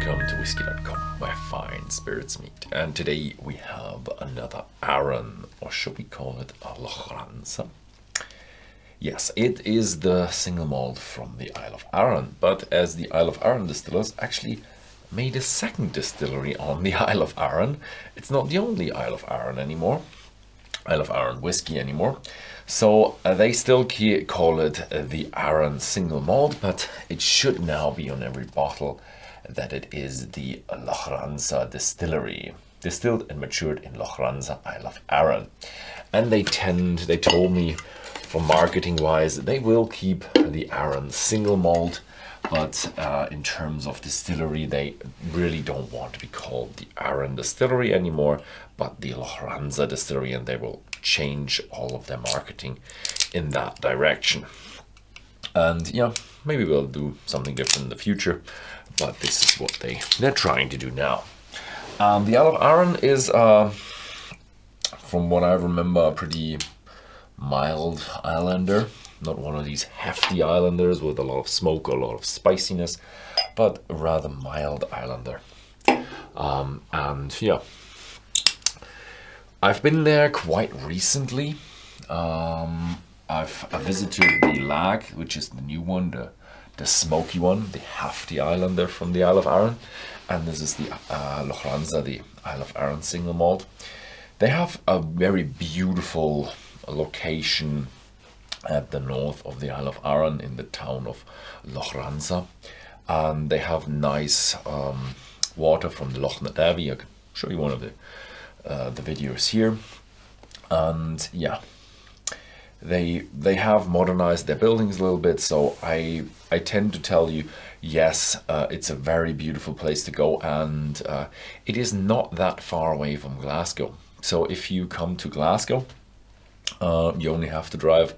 Welcome to Whisky.com, where fine spirits meet. And today we have another Arran, or should we call it a Lochranza? Yes, it is the single malt from the Isle of Arran, but as the Isle of Arran distillers actually made a second distillery on the Isle of Arran, it's not the only Isle of Arran anymore, Isle of Arran whiskey anymore. So they still call it the Arran single malt, but it should now be on every bottle that it is the Lochranza distillery, distilled and matured in Lochranza, Isle of Arran. And they told me, for marketing wise, they will keep the Arran single malt, but in terms of distillery, they really don't want to be called the Arran distillery anymore, but the Lochranza distillery, and they will change all of their marketing in that direction. And yeah, maybe we'll do something different in the future, but this is what they're trying to do now. The Isle of Arran is, from what I remember, a pretty mild islander, not one of these hefty islanders with a lot of smoke or a lot of spiciness, but a rather mild islander. And yeah, I've been there quite recently. I've visited the Lag, which is the new one, the smoky one, the hefty islander from the Isle of Arran, and this is the Lochranza, the Isle of Arran single malt. They have a very beautiful location at the north of the Isle of Arran in the town of Lochranza, and they have nice water from the Loch Nadavi. I can show you one of the videos here. And yeah, they have modernized their buildings a little bit, so I tend to tell you, yes, it's a very beautiful place to go, and it is not that far away from Glasgow. So if you come to Glasgow, you only have to drive,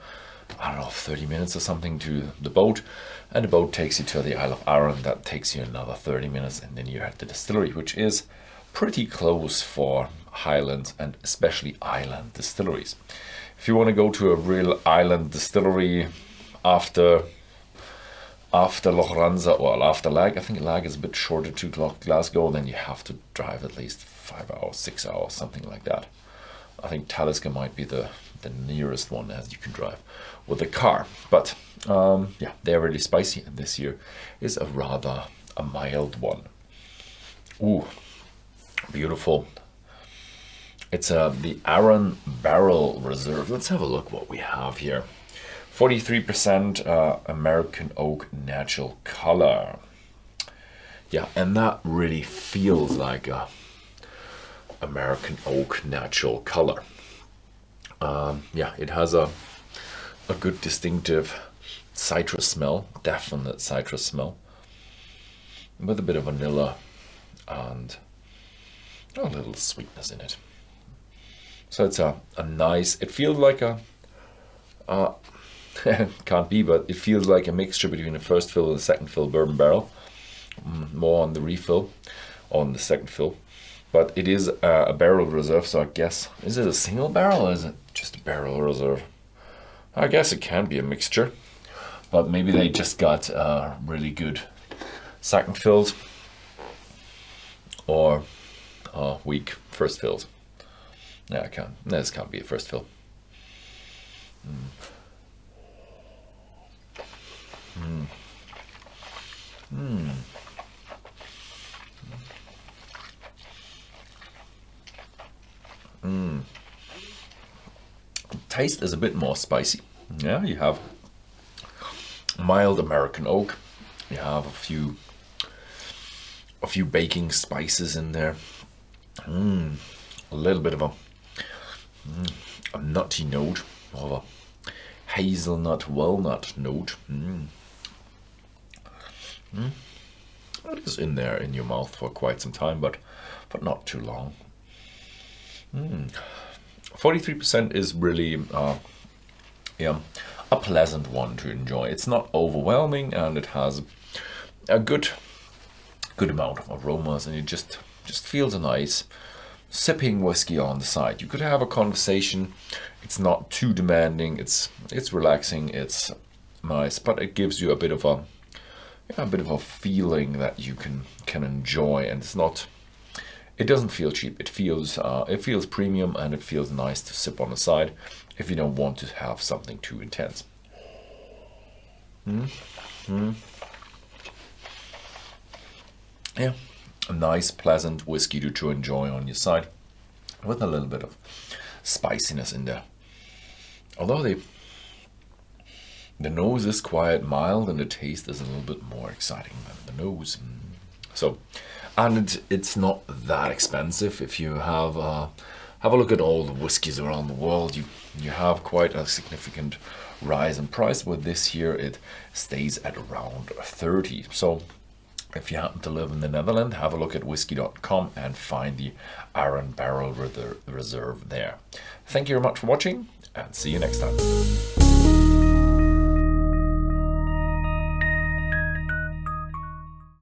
I don't know, 30 minutes or something to the boat, and the boat takes you to the Isle of Arran. That takes you another 30 minutes, and then you're at the distillery, which is pretty close for Highland and especially island distilleries. If you want to go to a real island distillery after Lochranza or after Lag, I think Lag is a bit shorter to Glasgow, then you have to drive at least 5 hours, 6 hours, something like that. I think Talisker might be the nearest one as you can drive with a car. But yeah, they're really spicy, and this year is a mild one. Ooh, beautiful. It's the Arran Barrel Reserve. Let's have a look what we have here. 43% American oak natural color. Yeah, and that really feels like a American oak natural color. Yeah, it has a good distinctive citrus smell, definite citrus smell, with a bit of vanilla and a little sweetness in it. So it's a nice, it feels like can't be, but it feels like a mixture between a first fill and a second fill bourbon barrel. More on the refill, on the second fill. But it is a barrel reserve, so I guess, is it a single barrel or is it just a barrel reserve? I guess it can be a mixture, but maybe they just got really good second fills or weak first fills. Yeah, this can't be a first fill. Taste is a bit more spicy. Yeah, you have mild American oak. You have a few baking spices in there. A little bit of a nutty note, of a hazelnut walnut note. It is in there in your mouth for quite some time, but not too long. 43% is really yeah, a pleasant one to enjoy. It's not overwhelming, and it has a good amount of aromas, and it just feels a nice sipping whiskey on the side. You could have a conversation. It's not too demanding. It's relaxing. It's nice, but it gives you a bit of a a bit of a feeling that you can enjoy, and it's not. It doesn't feel cheap. It feels premium, and it feels nice to sip on the side if you don't want to have something too intense. Yeah, a nice, pleasant whiskey to enjoy on your side, with a little bit of spiciness in there. Although the nose is quite mild, and the taste is a little bit more exciting than the nose. So, and it's not that expensive. If you have a look at all the whiskies around the world, you have quite a significant rise in price. With this here, it stays at around 30. So if you happen to live in the Netherlands, have a look at whisky.com and find the Arran Barrel Reserve there. Thank you very much for watching, and see you next time.